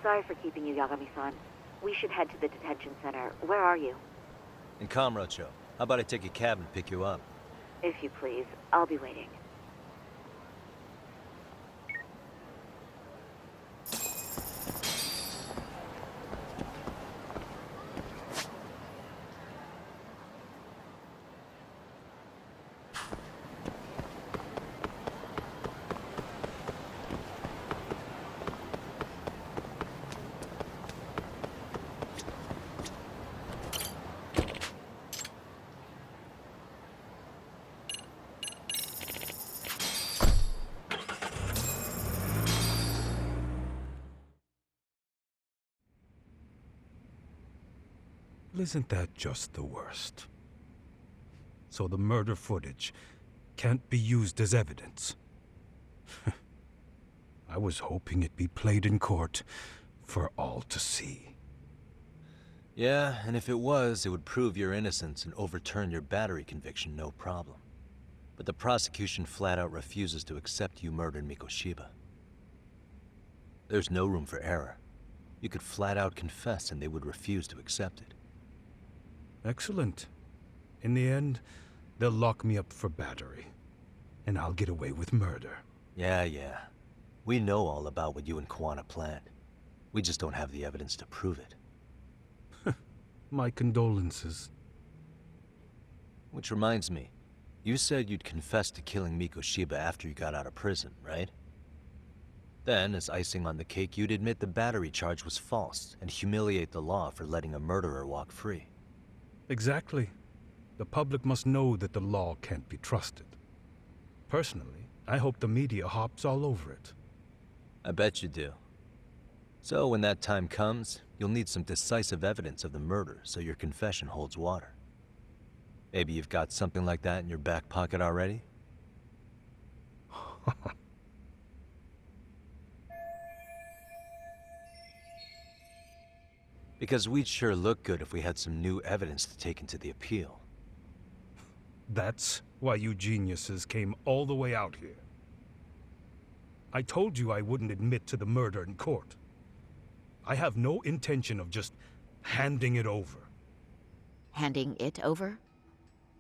Sorry for keeping you, Yagami-san. We should head to the detention center. Where are you? In Kamurocho. How about I take a cab and pick you up? If you please. I'll be waiting. Isn't that just the worst? So the murder footage can't be used as evidence. I was hoping it'd be played in court for all to see. Yeah, and if it was, it would prove your innocence and overturn your battery conviction, no problem. But the prosecution flat out refuses to accept you murdered Mikoshiba. There's no room for error. You could flat out confess and they would refuse to accept it. Excellent. In the end, they'll lock me up for battery, and I'll get away with murder. Yeah. We know all about what you and Kuwana planned. We just don't have the evidence to prove it. My condolences. Which reminds me, you said you'd confess to killing Mikoshiba after you got out of prison, right? Then, as icing on the cake, you'd admit the battery charge was false and humiliate the law for letting a murderer walk free. Exactly. The public must know that the law can't be trusted. Personally, I hope the media hops all over it. I bet you do. So when that time comes, you'll need some decisive evidence of the murder so your confession holds water. Maybe you've got something like that in your back pocket already? Because we'd sure look good if we had some new evidence to take into the appeal. That's why you geniuses came all the way out here. I told you I wouldn't admit to the murder in court. I have no intention of just handing it over. Handing it over?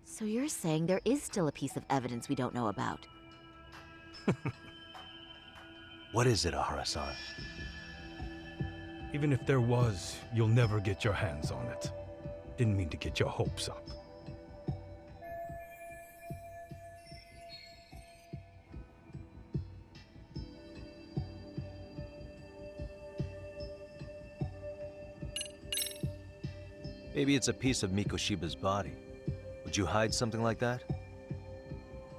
So you're saying there is still a piece of evidence we don't know about? What is it, Ahara-san? Even if there was, you'll never get your hands on it. Didn't mean to get your hopes up. Maybe it's a piece of Mikoshiba's body. Would you hide something like that?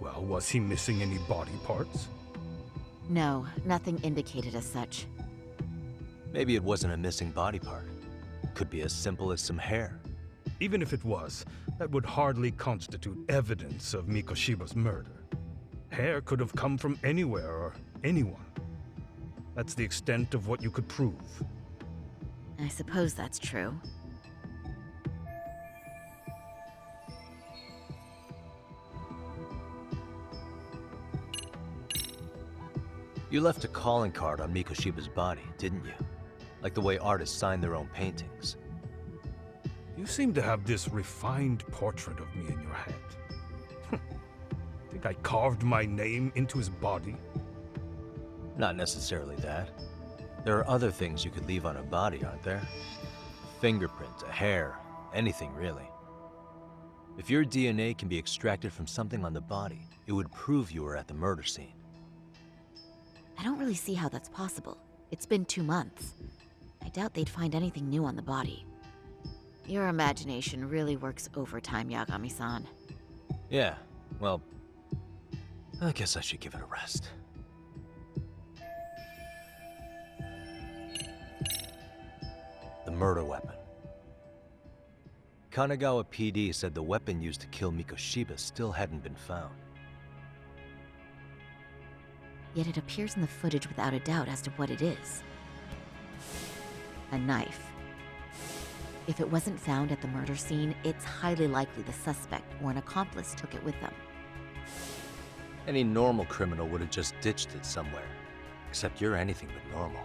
Well, was he missing any body parts? No, nothing indicated as such. Maybe it wasn't a missing body part. Could be as simple as some hair. Even if it was, that would hardly constitute evidence of Mikoshiba's murder. Hair could have come from anywhere or anyone. That's the extent of what you could prove. I suppose that's true. You left a calling card on Mikoshiba's body, didn't you? Like the way artists sign their own paintings. You seem to have this refined portrait of me in your head. Think I carved my name into his body? Not necessarily that. There are other things you could leave on a body, aren't there? Fingerprint, a hair, anything really. If your DNA can be extracted from something on the body, it would prove you were at the murder scene. I don't really see how that's possible. It's been 2 months. I doubt they'd find anything new on the body. Your imagination really works overtime, Yagami-san. Yeah, well, I guess I should give it a rest. The murder weapon. Kanagawa PD said the weapon used to kill Mikoshiba still hadn't been found. Yet it appears in the footage without a doubt as to what it is. A knife. If it wasn't found at the murder scene, it's highly likely the suspect or an accomplice took it with them. Any normal criminal would have just ditched it somewhere. Except you're anything but normal.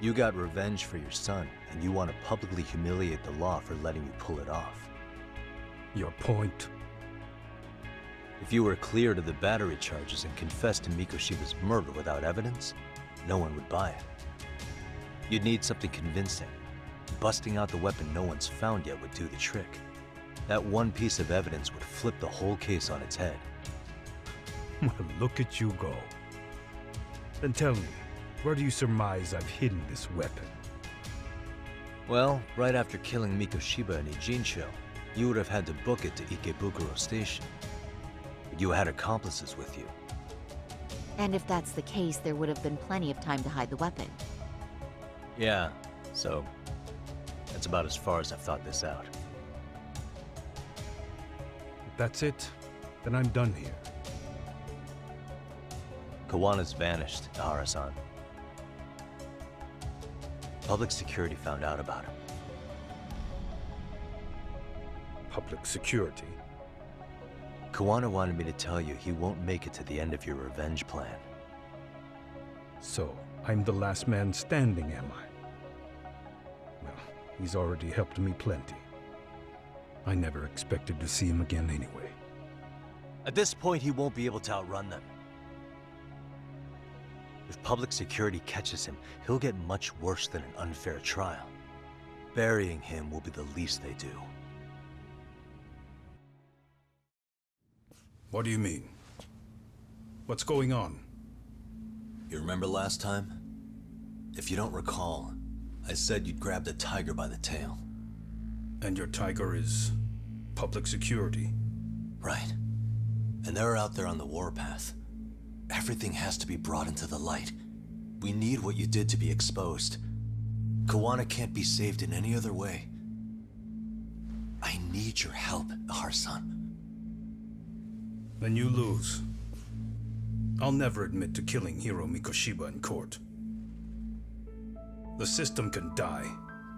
You got revenge for your son, and you want to publicly humiliate the law for letting you pull it off. Your point? If you were cleared of the battery charges and confessed to Mikoshiba's murder without evidence, no one would buy it. You'd need something convincing. Busting out the weapon no one's found yet would do the trick. That one piece of evidence would flip the whole case on its head. Well, look at you go. Then tell me, where do you surmise I've hidden this weapon? Well, right after killing Mikoshiba and Ijincho, you would have had to book it to Ikebukuro Station. But you had accomplices with you. And if that's the case, there would have been plenty of time to hide the weapon. Yeah, so that's about as far as I've thought this out. If that's it, then I'm done here. Kawana's vanished, Nahara-san. Public security found out about him. Public security? Kawana wanted me to tell you he won't make it to the end of your revenge plan. So, I'm the last man standing, am I? Well, he's already helped me plenty. I never expected to see him again anyway. At this point, he won't be able to outrun them. If public security catches him, he'll get much worse than an unfair trial. Burying him will be the least they do. What do you mean? What's going on? You remember last time? If you don't recall, I said you'd grab the tiger by the tail. And your tiger is public security? Right. And they're out there on the warpath. Everything has to be brought into the light. We need what you did to be exposed. Kawana can't be saved in any other way. I need your help, Nahara-san. Then you lose. I'll never admit to killing Hiro Mikoshiba in court. The system can die.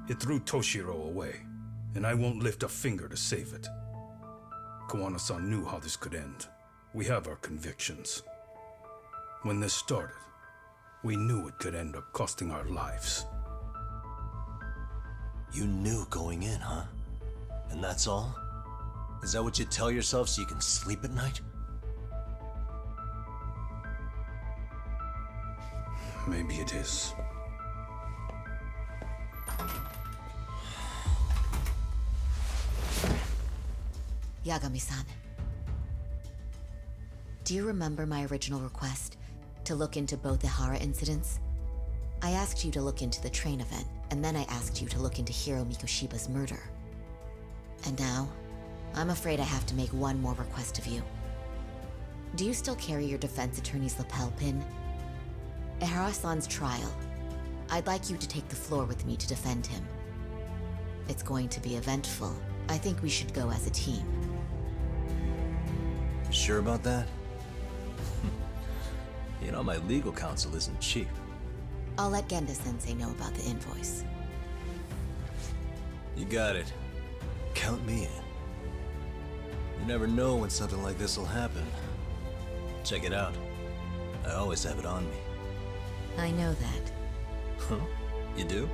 It threw Toshiro away, and I won't lift a finger to save it. Kawana-san knew how this could end. We have our convictions. When this started, we knew it could end up costing our lives. You knew going in, huh? And that's all? Is that what you tell yourself so you can sleep at night? Maybe it is. Yagami-san. Do you remember my original request to look into both the Hara incidents? I asked you to look into the train event, and then I asked you to look into Hiro Mikoshiba's murder. And now, I'm afraid I have to make one more request of you. Do you still carry your defense attorney's lapel pin? At Hara-san's trial, I'd like you to take the floor with me to defend him. It's going to be eventful. I think we should go as a team. You sure about that? You know, my legal counsel isn't cheap. I'll let Genda-sensei know about the invoice. You got it. Count me in. You never know when something like this will happen. Check it out. I always have it on me. I know that. Huh? You do?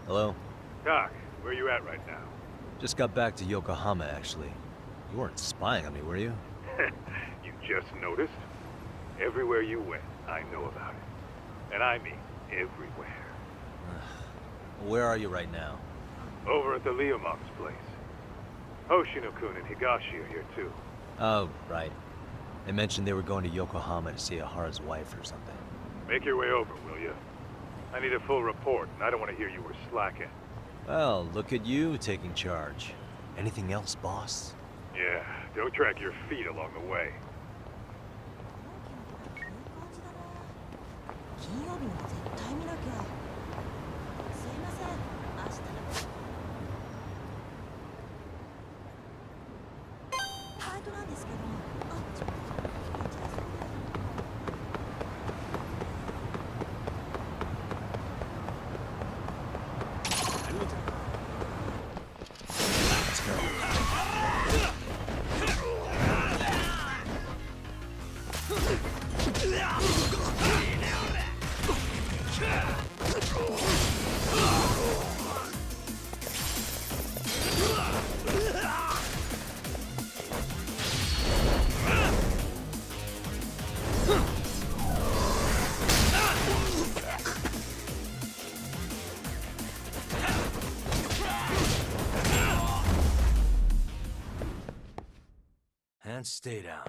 Hello? Doc, where you at right now? Just got back to Yokohama, actually. You weren't spying on me, were you? You just noticed? Everywhere you went, I know about it. And I mean everywhere. Where are you right now? Over at the Leomom's place. Hoshino-kun and Higashi are here too. Oh, right. They mentioned they were going to Yokohama to see Ahara's wife or something. Make your way over, will you? I need a full report, and I don't want to hear you were slacking. Well, look at you taking charge. Anything else, boss? Yeah, don't drag your feet along the way. 金曜日には絶対見なきゃ。すいません、明日のバイトなんですけど、あ、ちょっと夏休みで。And stay down.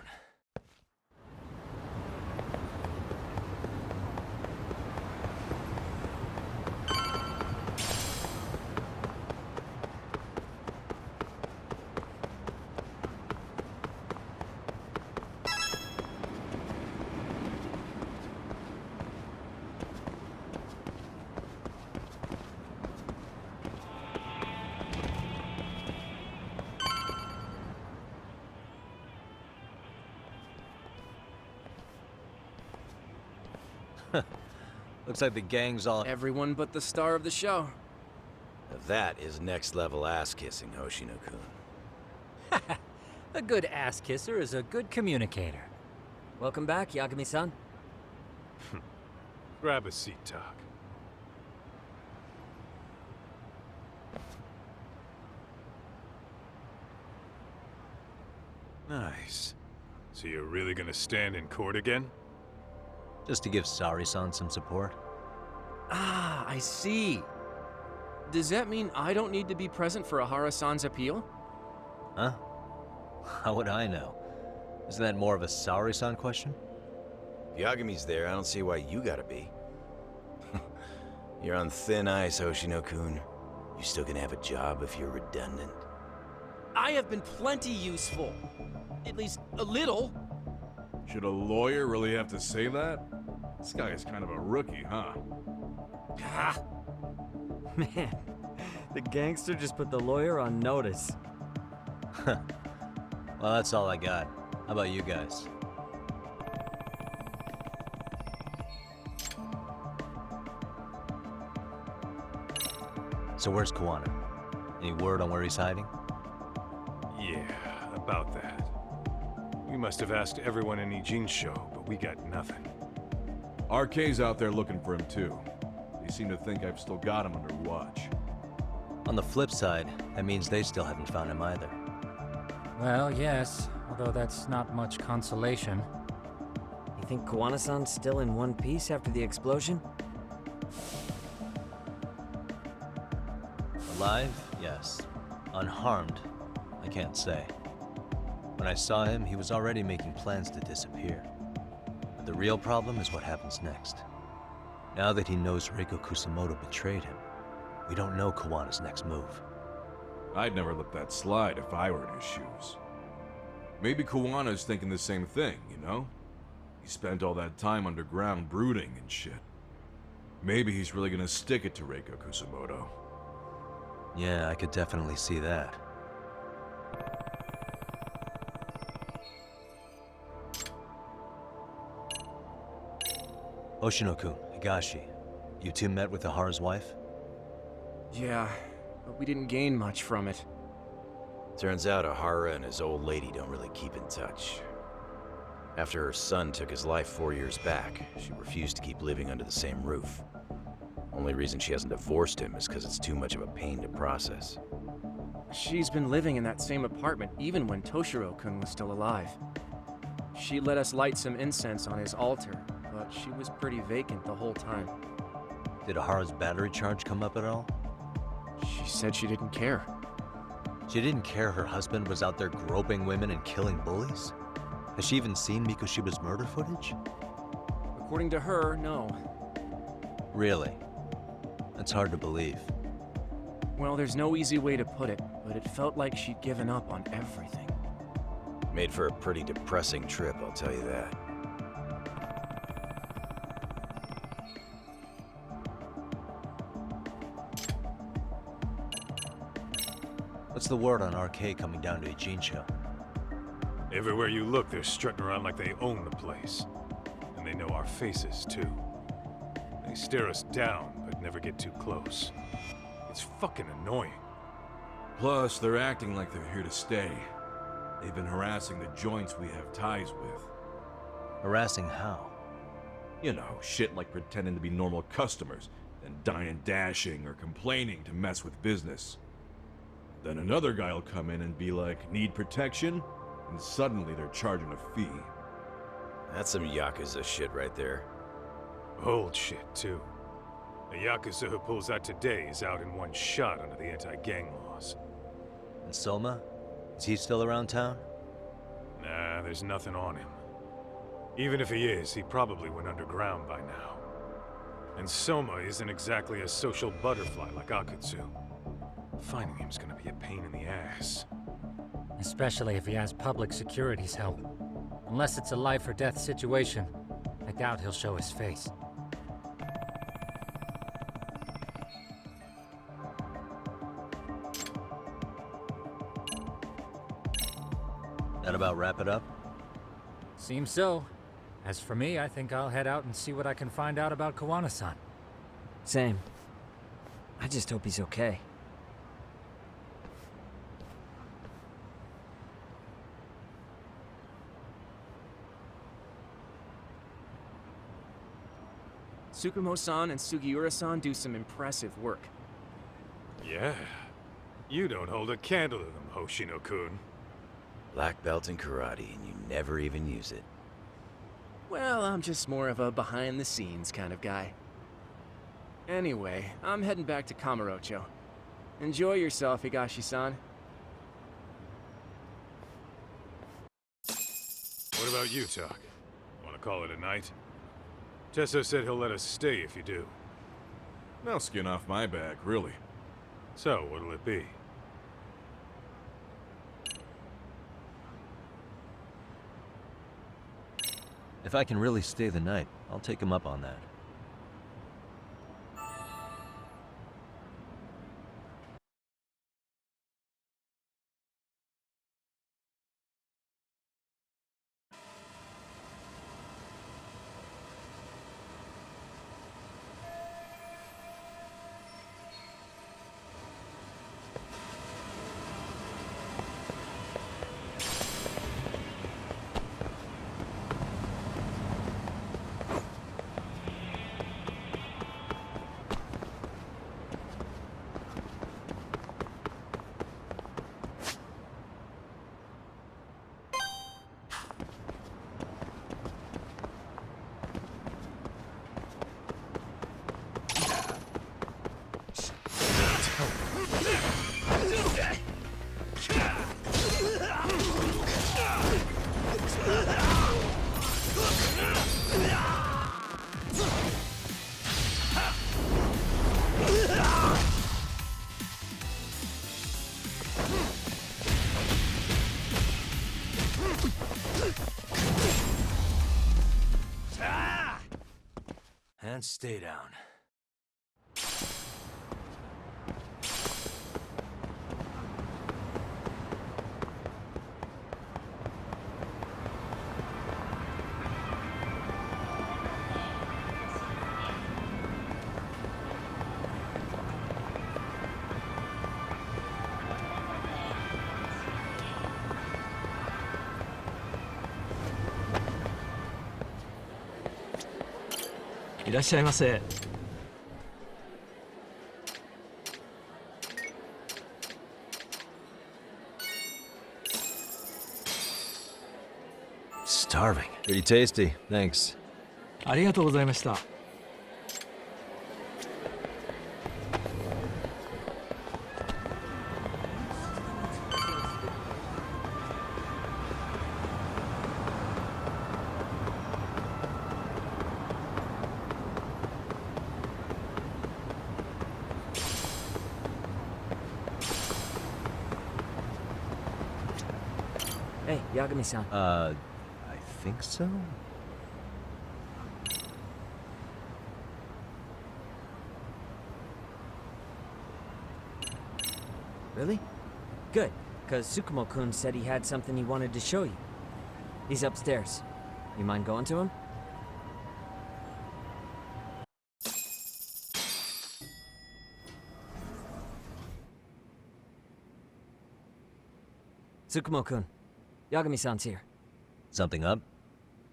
Looks like the gang's all... Everyone but the star of the show. That is next-level ass-kissing, Hoshino-kun. A good ass kisser is a good communicator. Welcome back, Yagami-san. Grab a seat, Doc. Nice. So you're really gonna stand in court again? Just to give Sari-san some support. Ah, I see. Does that mean I don't need to be present for Ahara-san's appeal? Huh? How would I know? Isn't that more of a Sari-san question? If Yagami's there, I don't see why you gotta be. You're on thin ice, Hoshino-kun. You still gonna have a job if you're redundant. I have been plenty useful. At least a little. Should a lawyer really have to say that? This guy is kind of a rookie, huh? Ah, Man, the gangster just put the lawyer on notice. Well, that's all I got. How about you guys? So where's Kuwana? Any word on where he's hiding? Yeah, about that. We must have asked everyone in Ijincho, but we got nothing. RK's out there looking for him too. They seem to think I've still got him under watch. On the flip side, that means they still haven't found him either. Well, yes, although that's not much consolation. You think Kuwana-san's still in one piece after the explosion? Alive? Yes. Unharmed? I can't say. When I saw him, he was already making plans to disappear. But the real problem is what happens next. Now that he knows Reiko Kusamoto betrayed him, we don't know Kawana's next move. I'd never let that slide if I were in his shoes. Maybe Kuwana's thinking the same thing, you know? He spent all that time underground brooding and shit. Maybe he's really gonna stick it to Reiko Kusamoto. Yeah, I could definitely see that. Hoshino-kun, Higashi, you two met with Ahara's wife? yeah, but we didn't gain much from it. Turns out Ahara and his old lady don't really keep in touch. After her son took his life 4 years back, she refused to keep living under the same roof. Only reason she hasn't divorced him is because it's too much of a pain to process. She's been living in that same apartment even when Toshiro-kun was still alive. She let us light some incense on his altar, but she was pretty vacant the whole time. Did Ahara's battery charge come up at all? She said she didn't care. She didn't care her husband was out there groping women and killing bullies? Has she even seen Mikoshiba's murder footage? According to her, no. Really? That's hard to believe. Well, there's no easy way to put it, but it felt like she'd given up on everything. Made for a pretty depressing trip, I'll tell you that. What's the word on RK coming down to Ijincho? Everywhere you look, they're strutting around like they own the place. And they know our faces, too. They stare us down, but never get too close. It's fucking annoying. Plus, they're acting like they're here to stay. They've been harassing the joints we have ties with. Harassing how? You know, shit like pretending to be normal customers, then dine and dashing or complaining to mess with business. Then another guy will come in and be like, need protection? And suddenly they're charging a fee. That's some Yakuza shit right there. Old shit, too. The Yakuza who pulls that today is out in one shot under the anti-gang laws. And Soma? Is he still around town? Nah, there's nothing on him. Even if he is, he probably went underground by now. And Soma isn't exactly a social butterfly like Akutsu. Finding him's gonna be a pain in the ass. Especially if he has public security's help. Unless it's a life or death situation, I doubt he'll show his face. That about wrap it up? Seems so. As for me, I think I'll head out and see what I can find out about Kawana-san. Same. I just hope he's okay. Tsukumo-san and Sugiura-san do some impressive work. Yeah. You don't hold a candle to them, Hoshino-kun. Black belt in karate, and you never even use it. Well, I'm just more of a behind-the-scenes kind of guy. Anyway, I'm heading back to Kamurocho. Enjoy yourself, Higashi-san. What about you, Tak? Wanna call it a night? Tesso said he'll let us stay if you do. No skin off my back, really. So, what'll it be? If I can really stay the night, I'll take him up on that. And stay down. Starving. Pretty tasty. Thanks. ありがとうございました。Hey, Yagami-san. I think so? Really? Good, because Tsukumo-kun said he had something he wanted to show you. He's upstairs. You mind going to him? Tsukumo-kun, Yagami-san's here. Something up?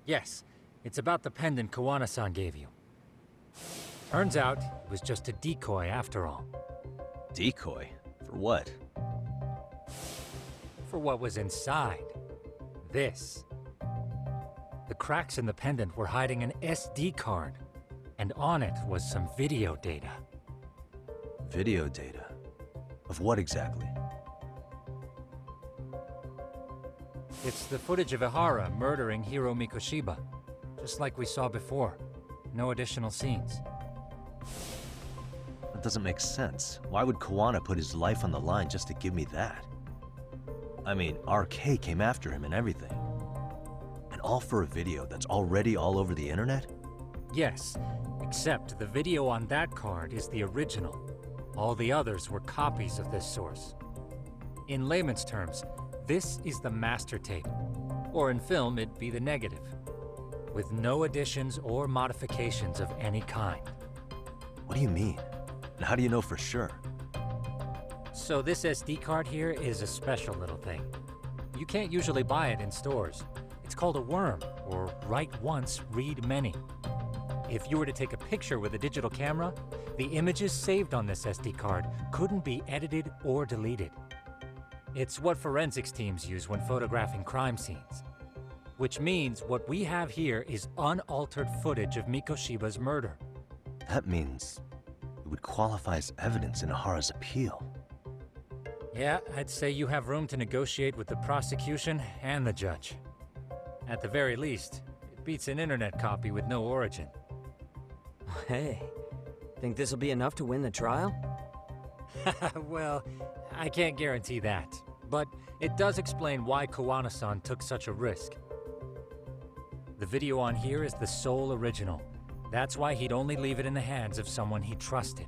Yes, it's about the pendant Kawana-san gave you. Turns out, it was just a decoy after all. Decoy? For what? For what was inside. This. The cracks in the pendant were hiding an SD card, and on it was some video data. Video data? Of what exactly? It's the footage of Ihara murdering Hiro Mikoshiba, just like we saw before. No additional scenes. That doesn't make sense. Why would Kawana put his life on the line just to give me that? I mean, RK came after him and everything. And all for a video that's already all over the internet? Yes, except the video on that card is the original. All the others were copies of this source. In layman's terms, this is the master tape, or in film it'd be the negative, with no additions or modifications of any kind. What do you mean? And how do you know for sure? So this SD card here is a special little thing. You can't usually buy it in stores. It's called a worm, or write once, read many. If you were to take a picture with a digital camera, the images saved on this SD card couldn't be edited or deleted. It's what forensics teams use when photographing crime scenes. Which means what we have here is unaltered footage of Mikoshiba's murder. That means it would qualify as evidence in Ihara's appeal. Yeah, I'd say you have room to negotiate with the prosecution and the judge. At the very least, it beats an internet copy with no origin. Hey, think this'll be enough to win the trial? Well, I can't guarantee that, but it does explain why Kawana-san took such a risk. The video on here is the sole original. That's why he'd only leave it in the hands of someone he trusted.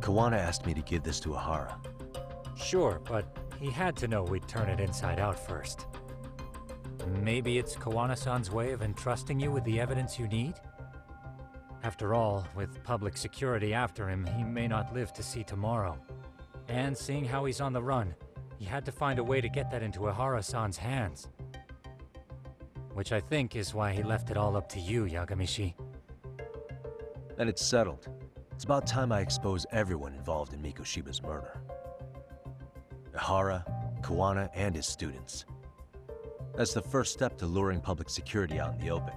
Kawana asked me to give this to Ihara. Sure, but he had to know we'd turn it inside out first. Maybe it's Kawana-san's way of entrusting you with the evidence you need? After all, with public security after him, he may not live to see tomorrow. And seeing how he's on the run, he had to find a way to get that into Ihara-san's hands. Which I think is why he left it all up to you, Yagamishi. Then it's settled. It's about time I expose everyone involved in Mikoshiba's murder. Ihara, Kawana, and his students. That's the first step to luring public security out in the open.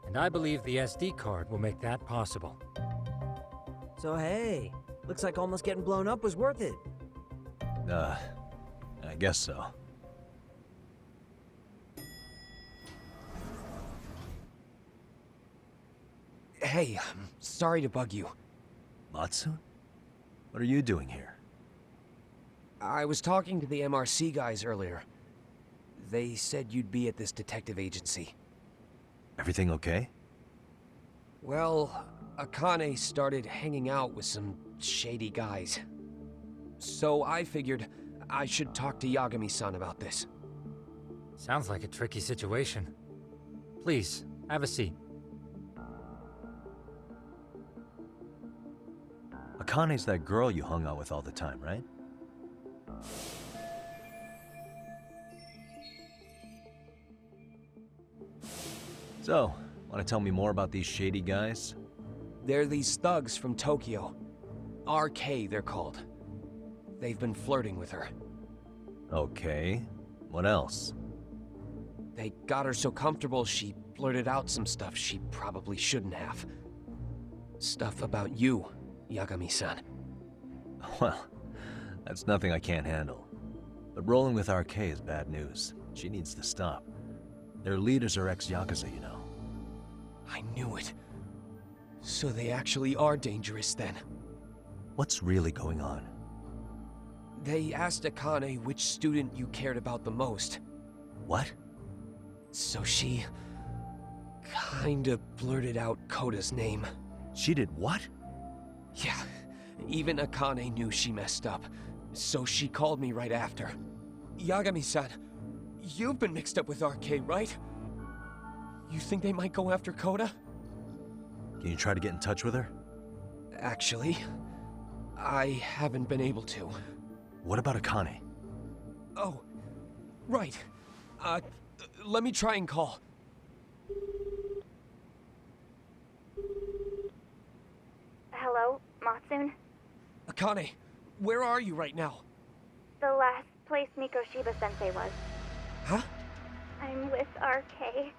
And I believe the SD card will make that possible. So hey, looks like almost getting blown up was worth it. I guess so. Hey, sorry to bug you. Matsu? What are you doing here? I was talking to the MRC guys earlier. They said you'd be at this detective agency. Everything okay? Well, Akane started hanging out with some shady guys. So I figured I should talk to Yagami-san about this. Sounds like a tricky situation. Please, have a seat. Akane's that girl you hung out with all the time, right? So, want to tell me more about these shady guys? They're these thugs from Tokyo. RK, they're called. They've been flirting with her. Okay. What else? They got her so comfortable she blurted out some stuff she probably shouldn't have. Stuff about you, Yagami-san. Well, that's nothing I can't handle. But rolling with RK is bad news. She needs to stop. Their leaders are ex-Yakuza, you know. I knew it. So they actually are dangerous then. What's really going on? They asked Akane which student you cared about the most. What? So she kinda blurted out Koda's name. She did what? Yeah, even Akane knew she messed up, so she called me right after. Yagami-san, you've been mixed up with RK, right? You think they might go after Koda? Can you try to get in touch with her? Actually, I haven't been able to. What about Akane? Oh, right. Let me try and call. Hello, Matsun? Akane, where are you right now? The last place Mikoshiba-sensei was. Huh? I'm with RK.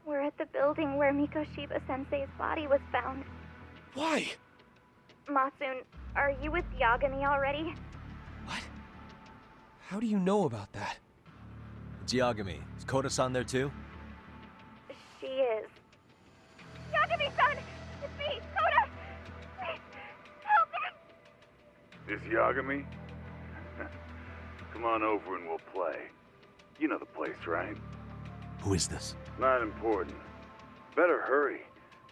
We're at the building where Mikoshiba-sensei's body was found. Why? Matsun, are you with Yagami already? What? How do you know about that? It's Yagami. Is Koda-san there too? She is. Yagami-san! It's me, Koda! Please, help me! This Yagami? Come on over and we'll play. You know the place, right? Who is this? Not important. Better hurry,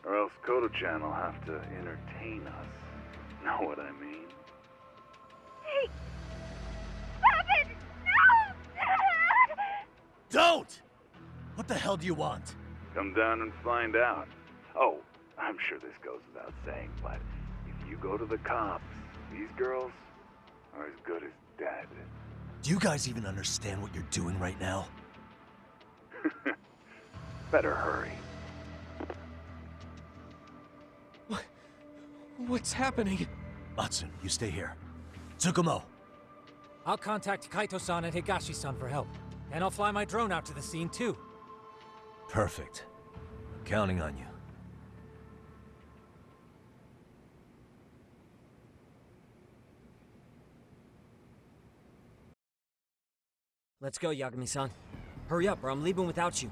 or else Kodo-chan will have to entertain us. Know what I mean? Hey! Stop it! No! Don't! What the hell do you want? Come down and find out. Oh, I'm sure this goes without saying, but if you go to the cops, these girls are as good as dead. Do you guys even understand what you're doing right now? Better hurry. What's happening? Matsun, you stay here. Tsukumo! I'll contact Kaito-san and Higashi-san for help. And I'll fly my drone out to the scene, too. Perfect. I'm counting on you. Let's go, Yagami-san. Hurry up, or I'm leaving without you.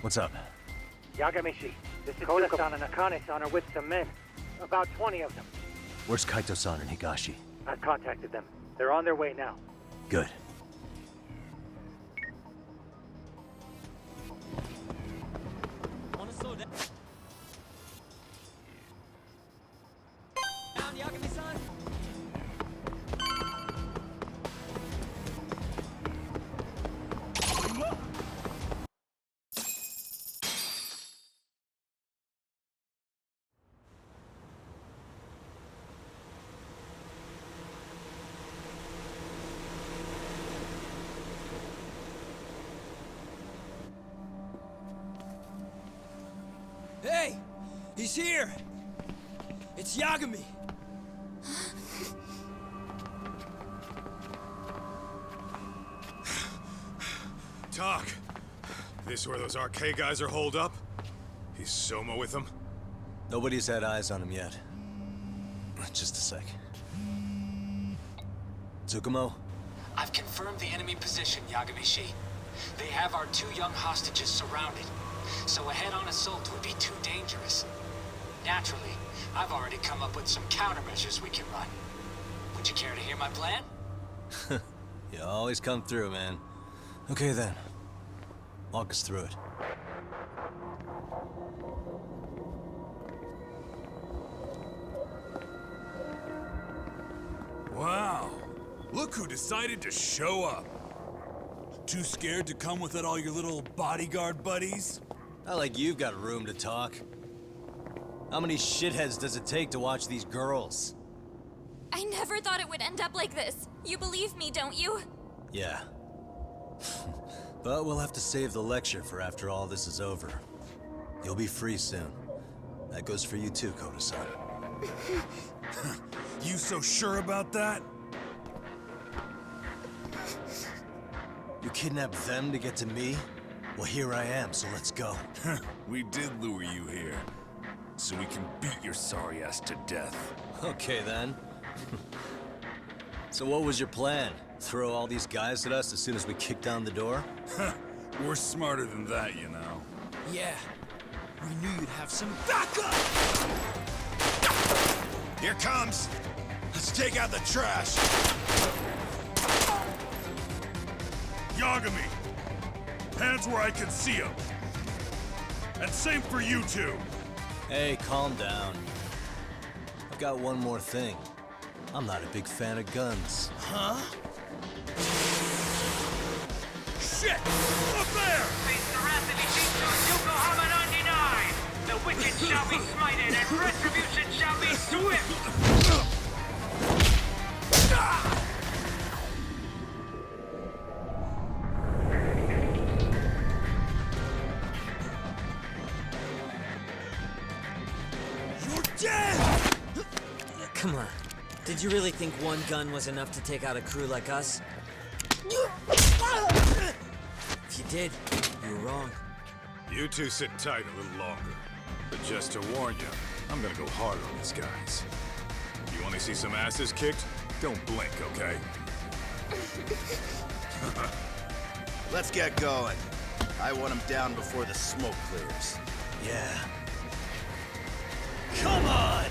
What's up? Yagamishi, this is Koda-san and Akane-san are with some men. About 20 of them. Where's Kaito-san and Higashi? I've contacted them. They're on their way now. Good. Hey! He's here! It's Yagami! Talk. This where those RK guys are holed up? He's Soma with them? Nobody's had eyes on him yet. Just a sec. Tsukumo? I've confirmed the enemy position, Yagami-shi. They have our 2 young hostages surrounded, so a head-on assault would be too dangerous. Naturally, I've already come up with some countermeasures we can run. Would you care to hear my plan? You always come through, man. Okay then. Walk us through it. Wow. Look who decided to show up. Too scared to come without all your little bodyguard buddies? Not like you've got room to talk. How many shitheads does it take to watch these girls? I never thought it would end up like this. You believe me, don't you? Yeah. But we'll have to save the lecture for after all this is over. You'll be free soon. That goes for you too, Koda-san. You so sure about that? You kidnapped them to get to me? Well, here I am, so let's go. We did lure you here, so we can beat your sorry ass to death. Okay, then. So what was your plan? Throw all these guys at us as soon as we kick down the door? We're smarter than that, you know. Yeah. We knew you'd have some backup! Here comes! Let's take out the trash! Yagami! Hands where I can see them! And same for you two! Hey, calm down. I've got one more thing. I'm not a big fan of guns. Huh? Shit! Up there! Yokohama 99! The wicked shall be smited and retribution shall be swift! Come on. Did you really think one gun was enough to take out a crew like us? If you did, you were wrong. You two sit tight a little longer. But just to warn you, I'm gonna go hard on these guys. You wanna see some asses kicked? Don't blink, okay? Let's get going. I want him down before the smoke clears. Yeah. Come on!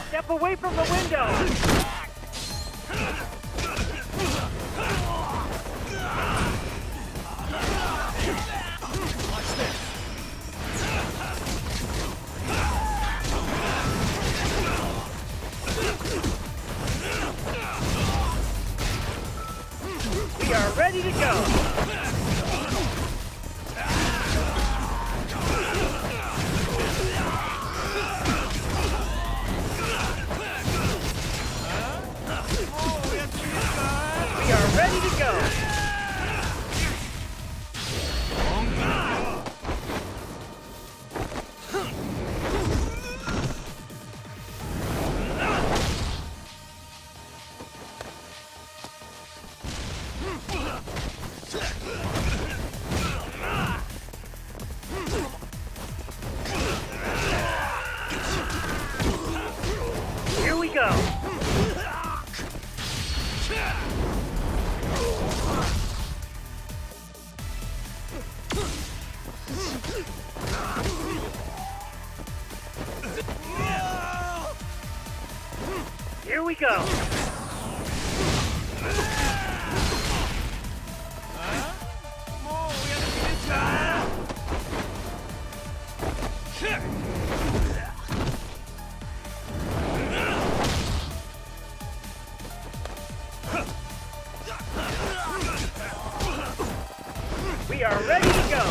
Step away from the window! We are ready to go! Here we go. We are ready to go.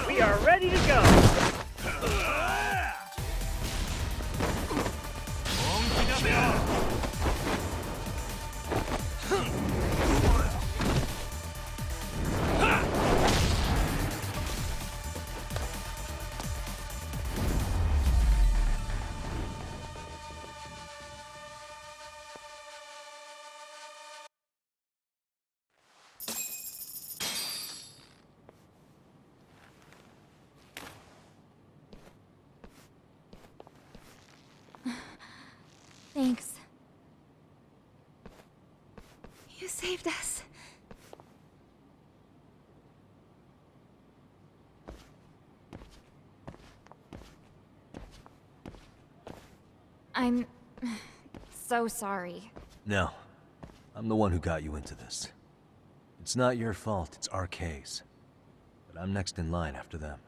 We are ready to go. Thanks. You saved us. I'm so sorry. No. I'm the one who got you into this. It's not your fault, it's RK's. But I'm next in line after them.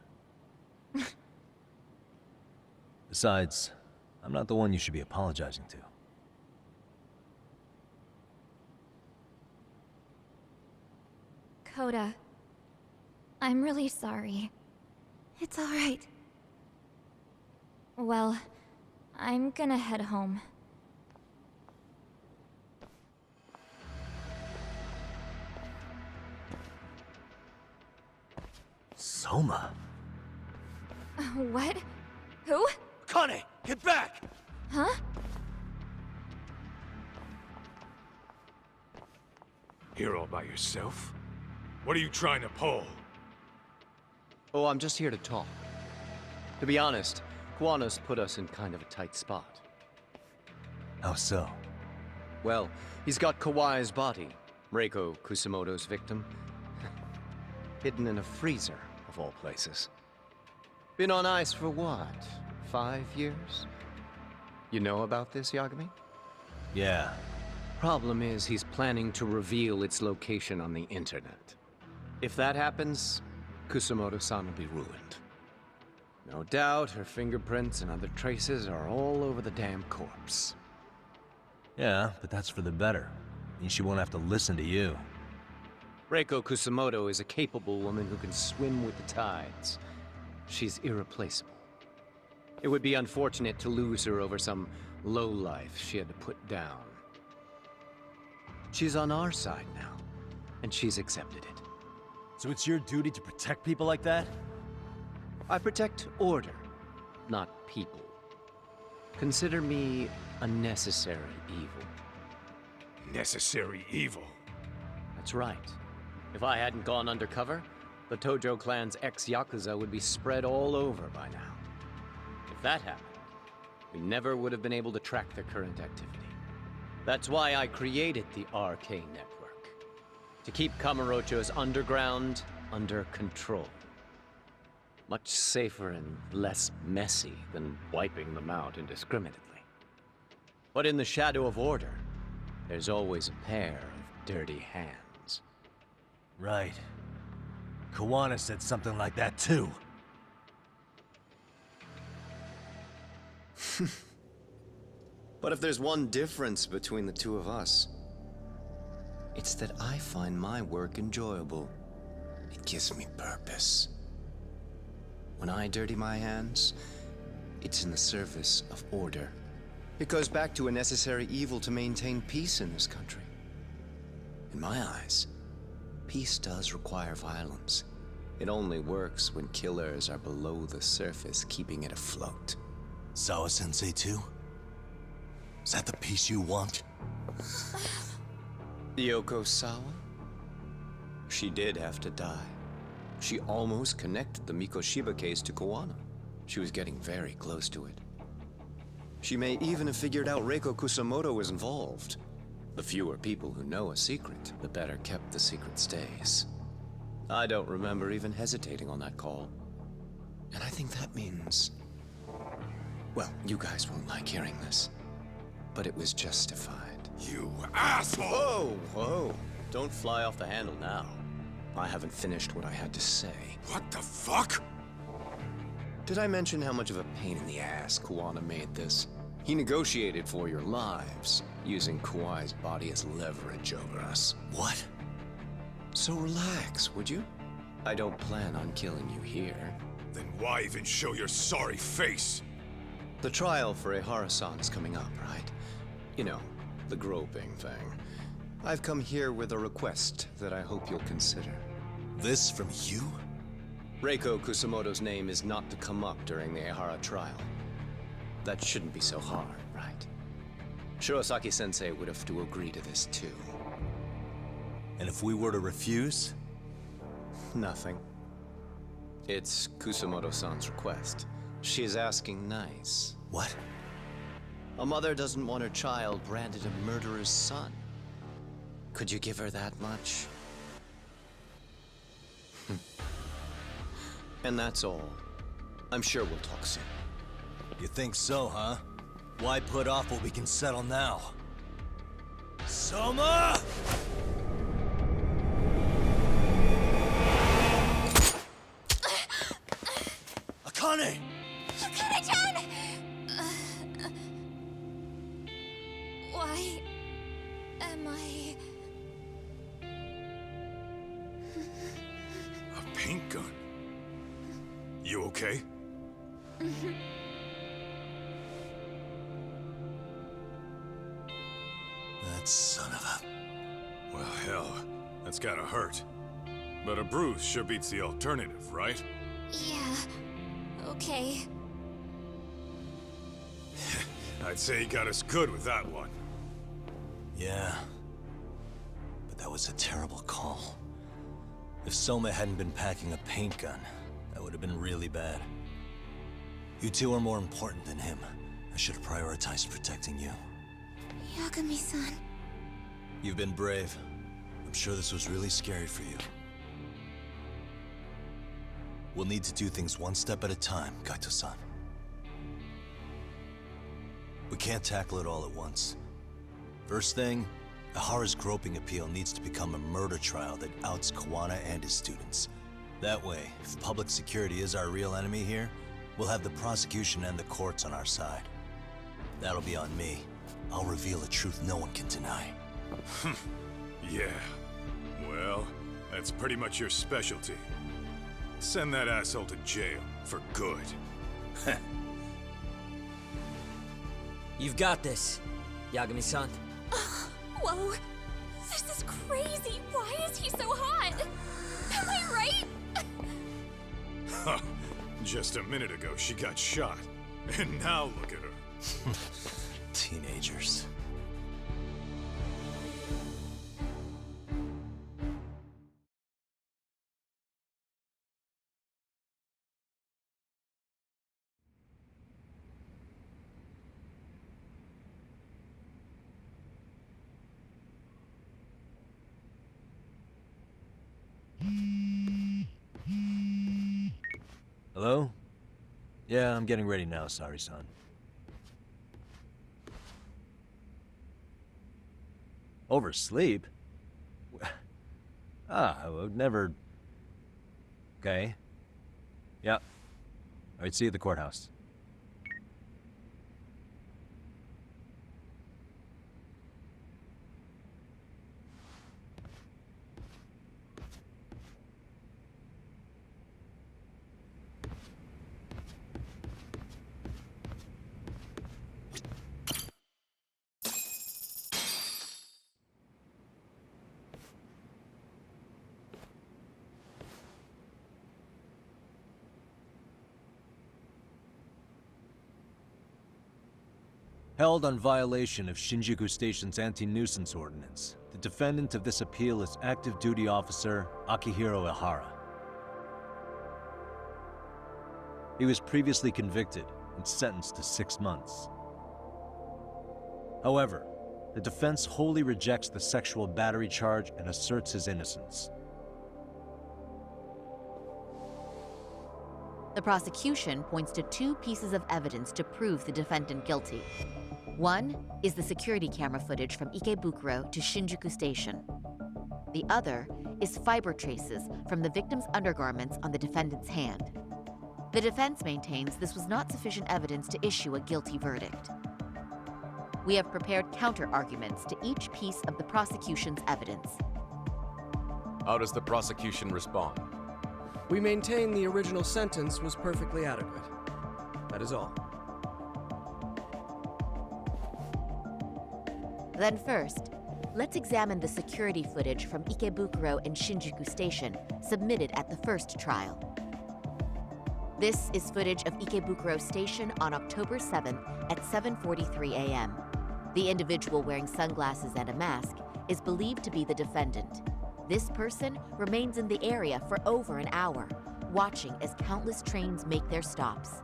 Besides, I'm not the one you should be apologizing to. Coda, I'm really sorry. It's all right. Well, I'm gonna head home. Soma? What? Who? Akane, get back! Huh? Here all by yourself? What are you trying to pull? Oh, I'm just here to talk. To be honest, Kuwano's put us in kind of a tight spot. How so? Well, he's got Kawai's body, Reiko Kusamoto's victim, hidden in a freezer, of all places. Been on ice for what, 5 years? You know about this, Yagami? Yeah. Problem is, he's planning to reveal its location on the internet. If that happens, Kusamoto-san will be ruined. No doubt her fingerprints and other traces are all over the damn corpse. Yeah, but that's for the better. Means she won't have to listen to you. Reiko Kusamoto is a capable woman who can swim with the tides. She's irreplaceable. It would be unfortunate to lose her over some lowlife she had to put down. She's on our side now, and she's accepted it. So it's your duty to protect people like that? I protect order, not people. Consider me a necessary evil. Necessary evil? That's right. If I hadn't gone undercover, the Tojo clan's ex-Yakuza would be spread all over by now. If that happened, we never would have been able to track their current activity. That's why I created the RK Network. To keep Kamurocho's underground under control. Much safer and less messy than wiping them out indiscriminately. But in the shadow of order, there's always a pair of dirty hands. Right. Kuwana said something like that too. But if there's one difference between the two of us, it's that I find my work enjoyable. It gives me purpose. When I dirty my hands, it's in the service of order. It goes back to a necessary evil to maintain peace in this country. In my eyes, peace does require violence. It only works when killers are below the surface, keeping it afloat. Sawa-sensei too? Is that the peace you want? Yoko Sawa? She did have to die. She almost connected the Mikoshiba case to Kuwana. She was getting very close to it. She may even have figured out Reiko Kusamoto was involved. The fewer people who know a secret, the better kept the secret stays. I don't remember even hesitating on that call. And I think that means... Well, you guys won't like hearing this, but it was justified. You asshole! Whoa, whoa. Don't fly off the handle now. I haven't finished what I had to say. What the fuck? Did I mention how much of a pain in the ass Kuwana made this? He negotiated for your lives, using Kauai's body as leverage over us. What? So relax, would you? I don't plan on killing you here. Then why even show your sorry face? The trial for Ehara-san is coming up, right? You know, the groping thing. I've come here with a request that I hope you'll consider. This from you? Reiko Kusamoto's name is not to come up during the Ehara trial. That shouldn't be so hard, right? Shirosaki-sensei would have to agree to this too. And if we were to refuse? Nothing. It's Kusamoto-san's request. She is asking nice. What? A mother doesn't want her child branded a murderer's son. Could you give her that much? And that's all. I'm sure we'll talk soon. You think so, huh? Why put off what we can settle now? Soma! Akane! Akane-chan! Why am I... A paint gun? You okay? That son of a... Well, hell, that's gotta hurt. But a bruise sure beats the alternative, right? Yeah. Okay. I'd say he got us good with that one. Yeah. But that was a terrible call. If Soma hadn't been packing a paint gun, that would have been really bad. You two are more important than him. I should have prioritized protecting you. Yagami-san. You've been brave. I'm sure this was really scary for you. We'll need to do things one step at a time, Kaito-san. We can't tackle it all at once. First thing, Ehara's groping appeal needs to become a murder trial that outs Kuwana and his students. That way, if public security is our real enemy here, we'll have the prosecution and the courts on our side. That'll be on me. I'll reveal a truth no one can deny. Yeah. Well, that's pretty much your specialty. Send that asshole to jail for good. You've got this, Yagami-san. Whoa. This is crazy. Why is he so hot? Am I right? Huh. Just a minute ago, she got shot. And now look at her. Teenagers. Hello? Yeah, I'm getting ready now, Sari-san. Oversleep? I would never... Okay. Yeah. Alright, see you at the courthouse. Held on violation of Shinjuku Station's anti-nuisance ordinance, the defendant of this appeal is active duty officer Akihiro Ehara. He was previously convicted and sentenced to 6 months. However, the defense wholly rejects the sexual battery charge and asserts his innocence. The prosecution points to two pieces of evidence to prove the defendant guilty. One is the security camera footage from Ikebukuro to Shinjuku Station. The other is fiber traces from the victim's undergarments on the defendant's hand. The defense maintains this was not sufficient evidence to issue a guilty verdict. We have prepared counter-arguments to each piece of the prosecution's evidence. How does the prosecution respond? We maintain the original sentence was perfectly adequate. That is all. Then first, let's examine the security footage from Ikebukuro and Shinjuku Station submitted at the first trial. This is footage of Ikebukuro Station on October 7th at 7:43 a.m. The individual wearing sunglasses and a mask is believed to be the defendant. This person remains in the area for over an hour, watching as countless trains make their stops.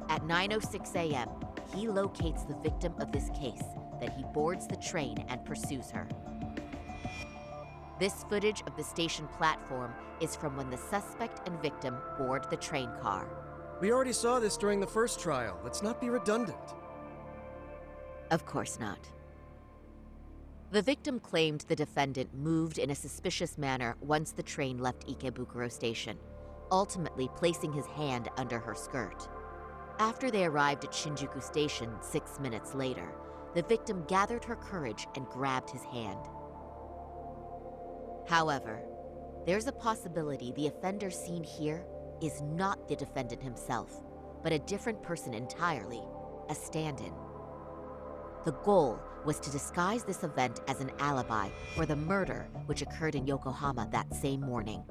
At 9:06 a.m., he locates the victim of this case, then he boards the train and pursues her. This footage of the station platform is from when the suspect and victim board the train car. We already saw this during the first trial. Let's not be redundant. Of course not. The victim claimed the defendant moved in a suspicious manner once the train left Ikebukuro Station, ultimately placing his hand under her skirt. After they arrived at Shinjuku Station 6 minutes later, the victim gathered her courage and grabbed his hand. However, there's a possibility the offender seen here is not the defendant himself, but a different person entirely, a stand-in. The goal was to disguise this event as an alibi for the murder which occurred in Yokohama that same morning.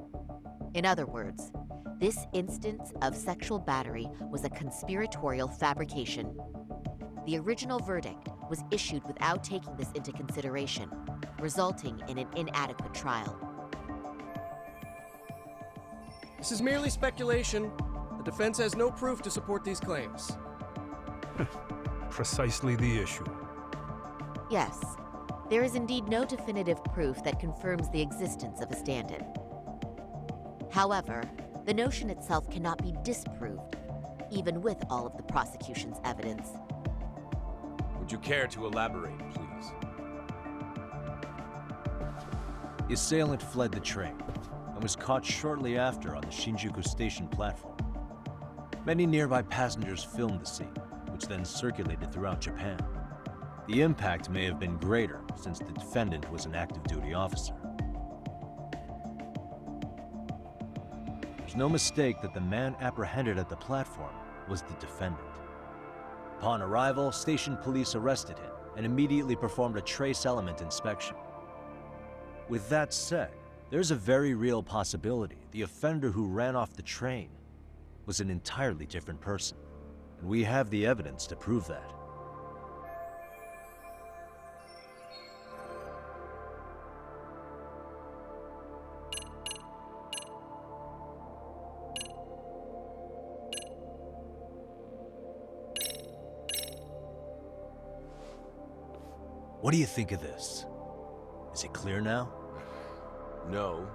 In other words, this instance of sexual battery was a conspiratorial fabrication. The original verdict was issued without taking this into consideration, resulting in an inadequate trial. This is merely speculation. The defense has no proof to support these claims. Precisely the issue. Yes, there is indeed no definitive proof that confirms the existence of a stand-in. However, the notion itself cannot be disproved, even with all of the prosecution's evidence. Would you care to elaborate, please? The assailant fled the train and was caught shortly after on the Shinjuku Station platform. Many nearby passengers filmed the scene, which then circulated throughout Japan. The impact may have been greater since the defendant was an active duty officer. There's no mistake that the man apprehended at the platform was the defendant. Upon arrival, station police arrested him and immediately performed a trace element inspection. With that said, there's a very real possibility the offender who ran off the train was an entirely different person, and we have the evidence to prove that. What do you think of this? Is it clear now? No,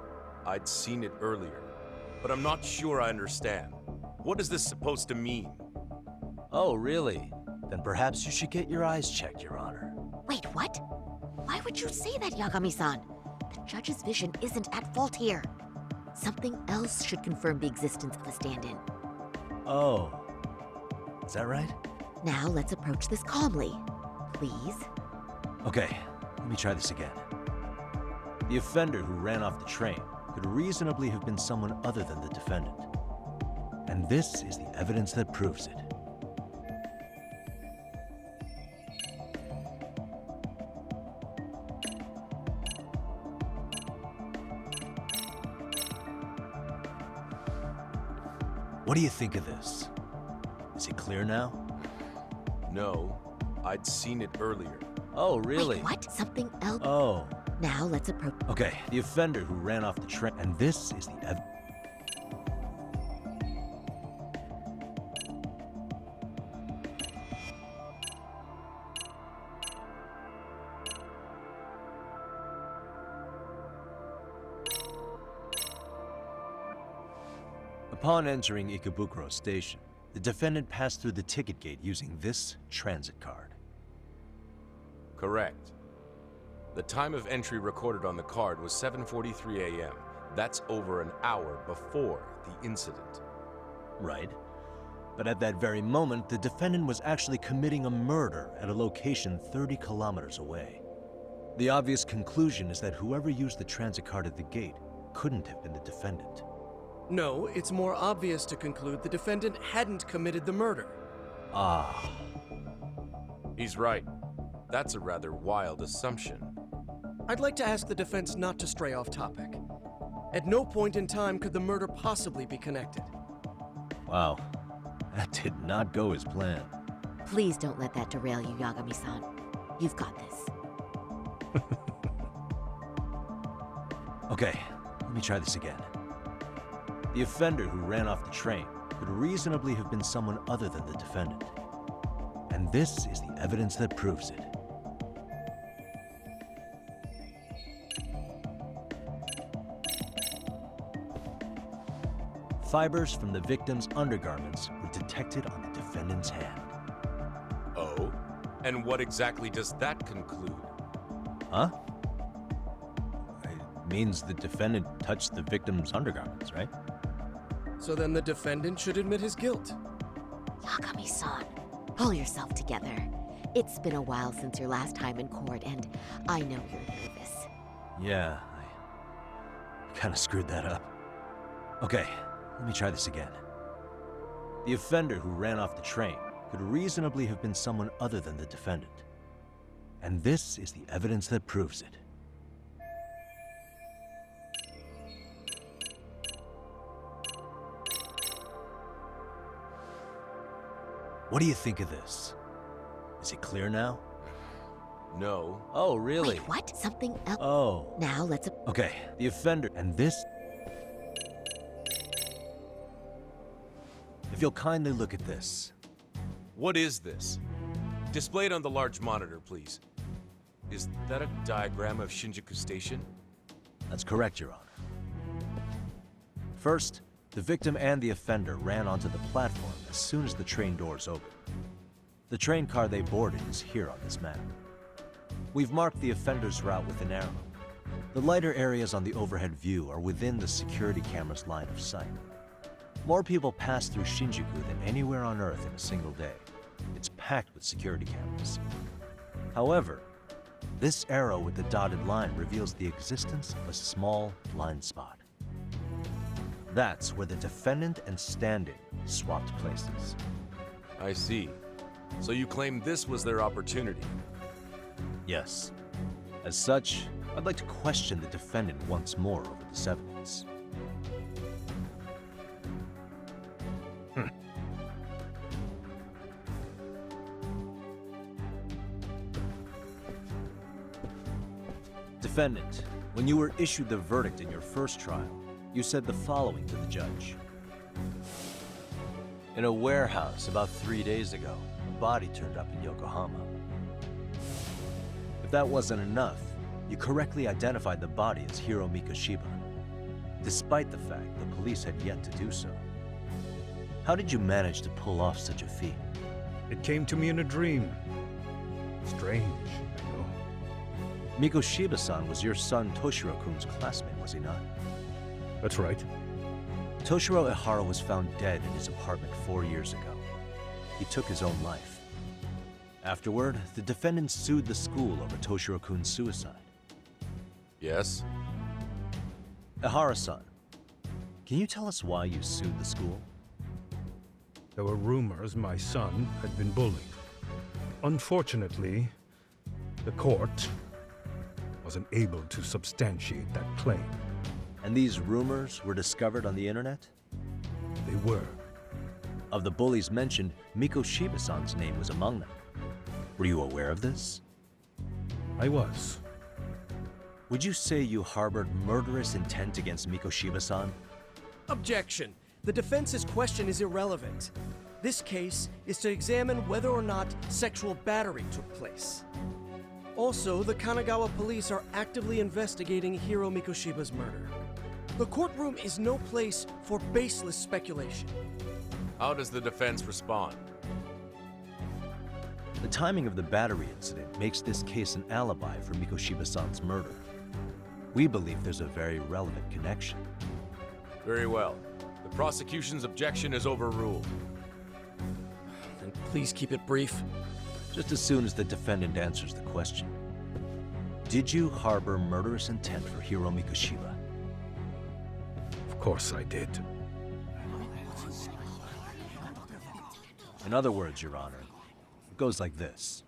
I'd seen it earlier, but I'm not sure I understand. What is this supposed to mean? Oh, really? Then perhaps you should get your eyes checked, Your Honor. Wait, what? Why would you say that, Yagami-san? The judge's vision isn't at fault here. Something else should confirm the existence of a stand-in. Oh, is that right? Now let's approach this calmly. Please? Okay, let me try this again. The offender who ran off the train could reasonably have been someone other than the defendant. And this is the evidence that proves it. What do you think of this? Is it clear now? No, I'd seen it earlier. Oh, really? Wait, what? Something else? Oh. Now let's approach. Okay, the offender who ran off the train, and this is the evidence. Upon entering Ikebukuro Station, the defendant passed through the ticket gate using this transit card. Correct. The time of entry recorded on the card was 7:43 a.m. That's over an hour before the incident. Right. But at that very moment, the defendant was actually committing a murder at a location 30 kilometers away. The obvious conclusion is that whoever used the transit card at the gate couldn't have been the defendant. No, it's more obvious to conclude the defendant hadn't committed the murder. Ah. He's right. That's a rather wild assumption. I'd like to ask the defense not to stray off topic. At no point in time could the murder possibly be connected. Wow. That did not go as planned. Please don't let that derail you, Yagami-san. You've got this. Okay, let me try this again. The offender who ran off the train could reasonably have been someone other than the defendant. And this is the evidence that proves it. Fibers from the victim's undergarments were detected on the defendant's hand. Oh? And what exactly does that conclude? Huh? It means the defendant touched the victim's undergarments, right? So then the defendant should admit his guilt. Yagami-san, pull yourself together. It's been a while since your last time in court, and I know you're nervous. Yeah, I kind of screwed that up. Okay, let me try this again. The offender who ran off the train could reasonably have been someone other than the defendant. And this is the evidence that proves it. What do you think of this? Is it clear now? No. Oh, really? Wait, what? Something else? Oh. Now let's... Okay, the offender, and this... If you'll kindly look at this. What is this? Display it on the large monitor, please. Is that a diagram of Shinjuku Station? That's correct, Your Honor. First, the victim and the offender ran onto the platform as soon as the train doors opened. The train car they boarded is here on this map. We've marked the offender's route with an arrow. The lighter areas on the overhead view are within the security camera's line of sight. More people pass through Shinjuku than anywhere on Earth in a single day. It's packed with security cameras. However, this arrow with the dotted line reveals the existence of a small blind spot. That's where the defendant and Standing swapped places. I see. So you claim this was their opportunity? Yes. As such, I'd like to question the defendant once more over this evidence. Defendant, when you were issued the verdict in your first trial, you said the following to the judge. In a warehouse about 3 days ago, a body turned up in Yokohama. If that wasn't enough, you correctly identified the body as Hiro Mikoshiba, despite the fact the police had yet to do so. How did you manage to pull off such a feat? It came to me in a dream. Strange, I know. Mikoshiba-san was your son Toshiro-kun's classmate, was he not? That's right. Toshiro Ehara was found dead in his apartment 4 years ago. He took his own life. Afterward, the defendant sued the school over Toshiro-kun's suicide. Yes? Ehara-san, can you tell us why you sued the school? There were rumors my son had been bullied. Unfortunately, the court wasn't able to substantiate that claim. And these rumors were discovered on the internet? They were. Of the bullies mentioned, Mikoshiba-san's name was among them. Were you aware of this? I was. Would you say you harbored murderous intent against Mikoshiba-san? Objection. The defense's question is irrelevant. This case is to examine whether or not sexual battery took place. Also, the Kanagawa police are actively investigating Hiro Mikoshiba's murder. The courtroom is no place for baseless speculation. How does the defense respond? The timing of the battery incident makes this case an alibi for Mikoshiba-san's murder. We believe there's a very relevant connection. Very well. The prosecution's objection is overruled. Then please keep it brief. Just as soon as the defendant answers the question. Did you harbor murderous intent for Hiro Mikoshiba? Of course I did. In other words, Your Honor, it goes like this.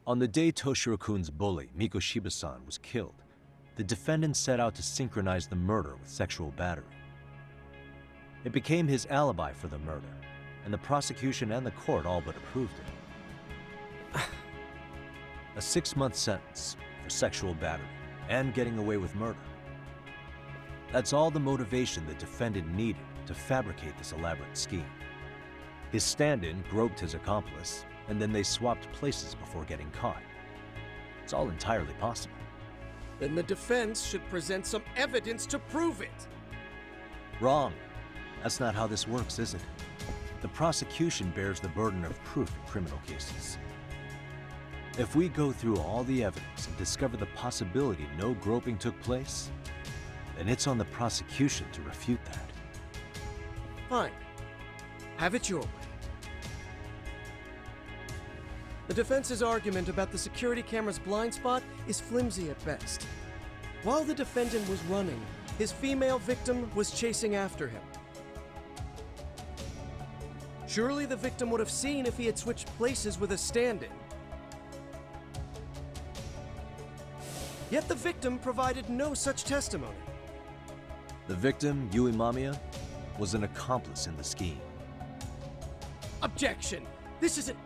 On the day Toshiro-kun's bully, Mikoshiba-san, was killed, the defendant set out to synchronize the murder with sexual battery. It became his alibi for the murder, and the prosecution and the court all but approved it. A 6-month sentence for sexual battery and getting away with murder. That's all the motivation the defendant needed to fabricate this elaborate scheme. His stand-in groped his accomplice, and then they swapped places before getting caught. It's all entirely possible. Then the defense should present some evidence to prove it. Wrong. That's not how this works, is it? The prosecution bears the burden of proof in criminal cases. If we go through all the evidence and discover the possibility no groping took place, then it's on the prosecution to refute that. Fine. Have it your way. The defense's argument about the security camera's blind spot is flimsy at best. While the defendant was running, his female victim was chasing after him. Surely the victim would have seen if he had switched places with a stand-in. Yet the victim provided no such testimony. The victim, Yui Mamiya, was an accomplice in the scheme. Objection! This is an